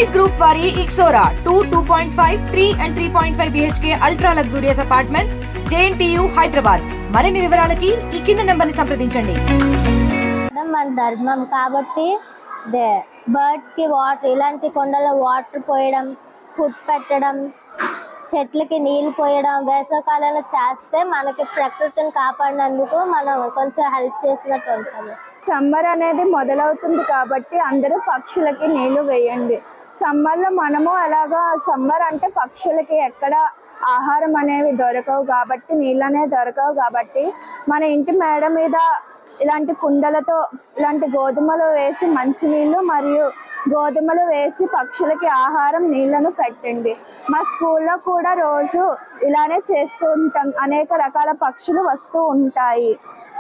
Elite Group vari Ixora 2.5, 3 and 3.5 BHK ultra luxurious apartments JNTU Hyderabad. మరిన్ని వివరాలకి ఈ కింద నంబర్ని సంప్రదించండి. మన ధర్మం కాబట్టి బర్డ్స్ కి వాటర్ ఇలాంటి కొండలో వాటర్ పోయడం, ఫుడ్ పెట్టడం, చెట్లకి నీళ్లు పోయడం వేసవికాలంలో చేస్తే మనకి ప్రకృతిని కాపాడినందుకు మనం కొంచెం హెల్ప్ చేసినట్టు ఉంటుంది. సమ్మర్ అనేది మొదలవుతుంది కాబట్టి అందరూ పక్షులకి నీళ్లు వేయండి. సమ్మర్లో మనము అలాగా సమ్మర్ అంటే పక్షులకి ఎక్కడ ఆహారం అనేవి దొరకవు కాబట్టి నీళ్ళు అనేవి దొరకవు కాబట్టి మన ఇంటి మేడ మీద ఇలాంటి కుండలతో ఇలాంటి గోధుమలు వేసి మంచినీళ్ళు మరియు గోధుమలు వేసి పక్షులకి ఆహారం నీళ్లను పెట్టండి. మా స్కూల్లో కూడా రోజు ఇలానే చేస్తూ ఉంటాం. అనేక రకాల పక్షులు వస్తూ ఉంటాయి.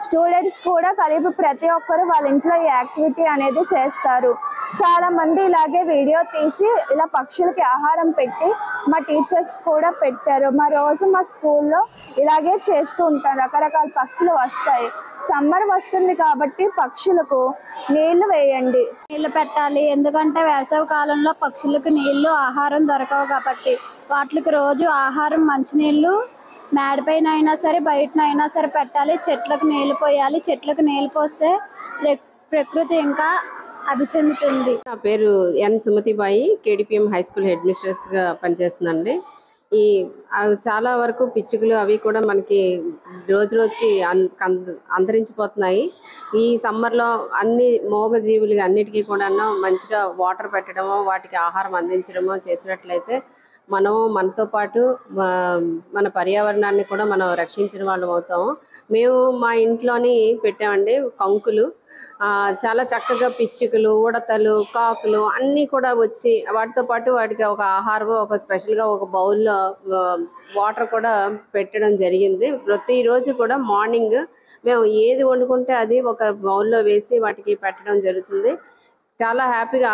స్టూడెంట్స్ కూడా కలిపి ప్రతి ఒక్కరు వాళ్ళ ఇంట్లో ఈ యాక్టివిటీ అనేది చేస్తారు. చాలామంది ఇలాగే వీడియో తీసి ఇలా పక్షులకి ఆహారం పెట్టి మా టీచర్స్ కూడా పెట్టారు. రోజు మా స్కూల్లో ఇలాగే చేస్తూ ఉంటాం. రకరకాల పక్షులు వస్తాయి. సమ్మర్ వస్తుంది కాబట్టి పక్షులకు నీళ్లు వేయండి, నీళ్లు పెట్టాలి. ఎందుకంటే వేసవి కాలంలో పక్షులకు నీళ్లు ఆహారం దొరకవు కాబట్టి వాటికి రోజు ఆహారం మంచినీళ్ళు మేడపైన అయినా సరే బయటనైనా సరే పెట్టాలి. చెట్లకు నీళ్లు పోయాలి. చెట్లకు నీళ్లు పోస్తే ప్రకృతి ఇంకా అభిచెందుతుంది. నా పేరు ఎన్ సుమతిబాయి, కేడిపిఎం హై స్కూల్ హెడ్ మిస్ట్రెస్గా పనిచేస్తుందండి. చాలా వరకు పిచ్చుకలు అవి కూడా మనకి రోజు రోజుకి అంతరించిపోతున్నాయి. ఈ సమ్మర్లో అన్ని మూగజీవులు అన్నిటికీ కూడా మంచిగా వాటర్ పెట్టడమో వాటికి ఆహారం అందించడమో చేసినట్లయితే మనం మనతో పాటు మన పర్యావరణాన్ని కూడా మనం రక్షించిన వాళ్ళం అవుతాము. మేము మా ఇంట్లోని పెట్టామండి కంకులు. చాలా చక్కగా పిచ్చుకలు, ఉడతలు, కాకులు అన్నీ కూడా వచ్చి వాటితో పాటు వాటికి ఒక ఆహారం ఒక స్పెషల్గా ఒక బౌల్లో వాటర్ కూడా పెట్టడం జరిగింది. ప్రతిరోజు కూడా మార్నింగ్ మేము ఏది వండుకుంటే అది ఒక బౌల్లో వేసి వాటికి పెట్టడం జరుగుతుంది. చాలా హ్యాపీగా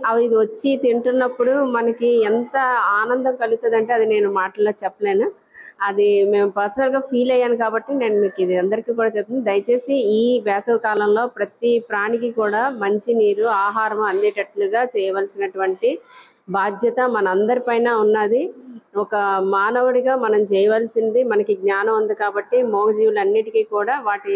అవి వచ్చి తింటున్నప్పుడు మనకి ఎంత ఆనందం కలుగుతుంది అంటే అది నేను మాటల్లో చెప్పలేను. అది మేము పర్సనల్గా ఫీల్ అయ్యాను కాబట్టి నేను మీకు ఇది అందరికీ కూడా చెప్తున్నాను. దయచేసి ఈ వేసవి కాలంలో ప్రతి ప్రాణికి కూడా మంచి నీరు ఆహారం అందేటట్లుగా చేయవలసినటువంటి బాధ్యత మనందరిపైన ఉన్నది. ఒక మానవుడిగా మనం చేయవలసింది. మనకి జ్ఞానం ఉంది కాబట్టి మూగజీవులన్నిటికీ కూడా వాటి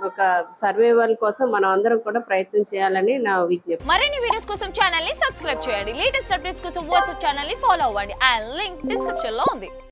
ఒక సర్వైవల్ కోసం మనం అందరం కూడా ప్రయత్నం చేయాలని నా విజ్ఞప్తి. మరిన్ని వీడియోస్ కోసం ఛానల్ ని సబ్స్క్రైబ్ చేయండి. లేటెస్ట్ అప్డేట్స్ కోసం వాట్సాప్ ఛానల్ ని ఫాలో అవ్వండి. ఆ లింక్ డిస్క్రిప్షన్ లో ఉంది.